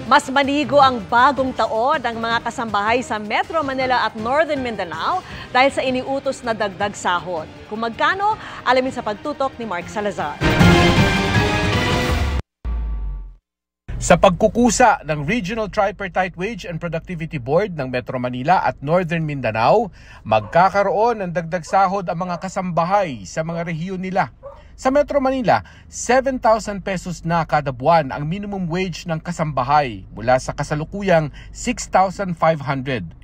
Mas maligo ang bagong taon ng mga kasambahay sa Metro Manila at Northern Mindanao dahil sa iniutos na dagdag sahod. Kung magkano, alamin sa pagtutok ni Mark Salazar. Sa pagkukusa ng Regional Tripartite Wage and Productivity Board ng Metro Manila at Northern Mindanao, magkakaroon ng dagdag sahod ang mga kasambahay sa mga rehiyon nila. Sa Metro Manila, 7,000 pesos na kada buwan ang minimum wage ng kasambahay mula sa kasalukuyang 6,500.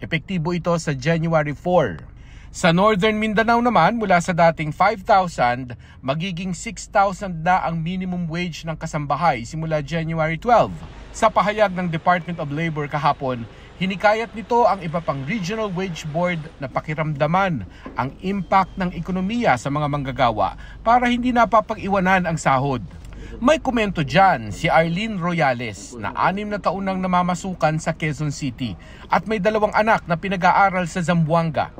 Epektibo ito sa January 4. Sa Northern Mindanao naman, mula sa dating 5,000, magiging 6,000 na ang minimum wage ng kasambahay simula January 12. Sa pahayag ng Department of Labor kahapon, hinikayat nito ang iba pang Regional Wage Board na pakiramdaman ang impact ng ekonomiya sa mga manggagawa para hindi napapag-iwanan ang sahod. May komento dyan si Arlene Royales na 6 na taon nang namamasukan sa Quezon City at may 2 anak na pinag-aaral sa Zamboanga.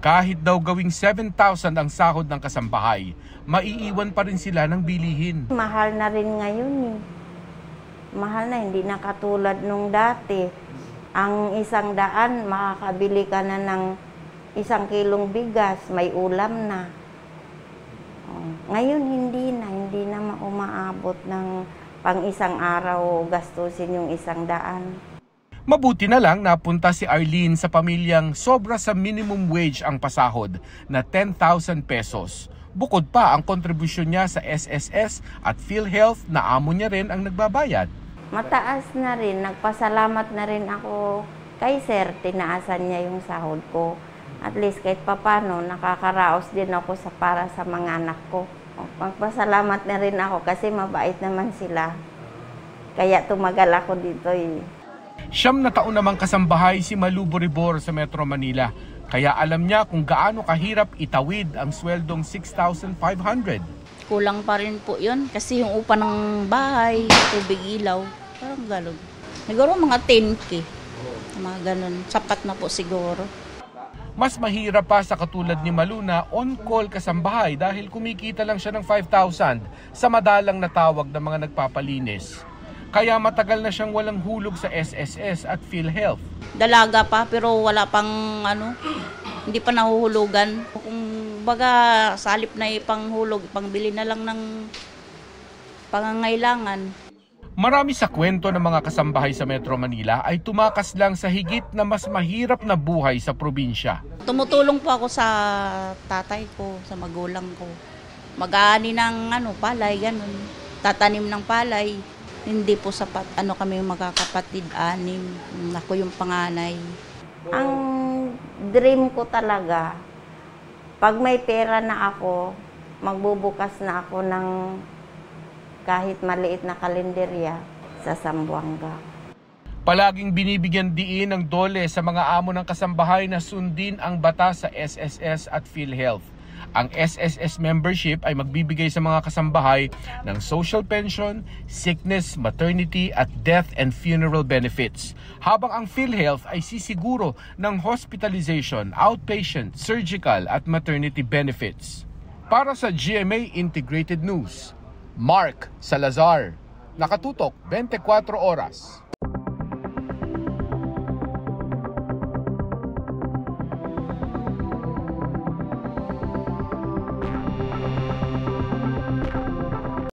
Kahit daw gawing 7,000 ang sahod ng kasambahay, maiiwan pa rin sila ng bilihin. Mahal na rin ngayon eh. Mahal na, hindi na katulad nung dati. Ang 100, makakabili ka na ng 1 kilong bigas, may ulam na. Ngayon hindi na umaabot ng pang isang araw gastusin yung 100. Mabuti na lang napunta si Arlene sa pamilyang sobra sa minimum wage ang pasahod na 10,000 pesos. Bukod pa ang kontribusyon niya sa SSS at PhilHealth na amo niya rin ang nagbabayad. Mataas na rin, nagpasalamat na rin ako kay Sir, tinaasan niya yung sahod ko. At least kahit papano, nakakaraos din ako para sa mga anak ko. Magpasalamat na rin ako kasi mabait naman sila. Kaya tumagal ako dito eh. 9 na taon namang kasambahay si Malu Boribor sa Metro Manila. Kaya alam niya kung gaano kahirap itawid ang sweldong 6,500. Kulang pa rin po yun kasi yung upa ng bahay, tubig, ilaw, parang galog. Siguro mga 10K, mga ganun. Sapat na po siguro. Mas mahirap pa sa katulad ni Malu na on-call kasambahay dahil kumikita lang siya ng 5,000 sa madalang na tawag ng mga nagpapalinis. Kaya matagal na siyang walang hulog sa SSS at PhilHealth. Dalaga pa pero wala pang hindi pa nahuhulugan. Kung baga salip na ipanghulog, pangbili na lang ng pangangailangan. Marami sa kwento ng mga kasambahay sa Metro Manila ay tumakas lang sa higit na mas mahirap na buhay sa probinsya. Tumutulong po ako sa tatay ko, sa magulang ko. Mag-aani ng palay, ganun. Tatanim ng palay. Hindi po sapat. Kami magkakapatid, 6. Ako yung panganay. Ang dream ko talaga, pag may pera na ako, magbubukas na ako ng kahit maliit na kalenderya sa Zamboanga. Palaging binibigyan diin ng DOLE sa mga amo ng kasambahay na sundin ang batas sa SSS at PhilHealth. Ang SSS membership ay magbibigay sa mga kasambahay ng social pension, sickness, maternity at death and funeral benefits. Habang ang PhilHealth ay sisiguro ng hospitalization, outpatient, surgical at maternity benefits. Para sa GMA Integrated News, Mark Salazar, nakatutok 24 oras.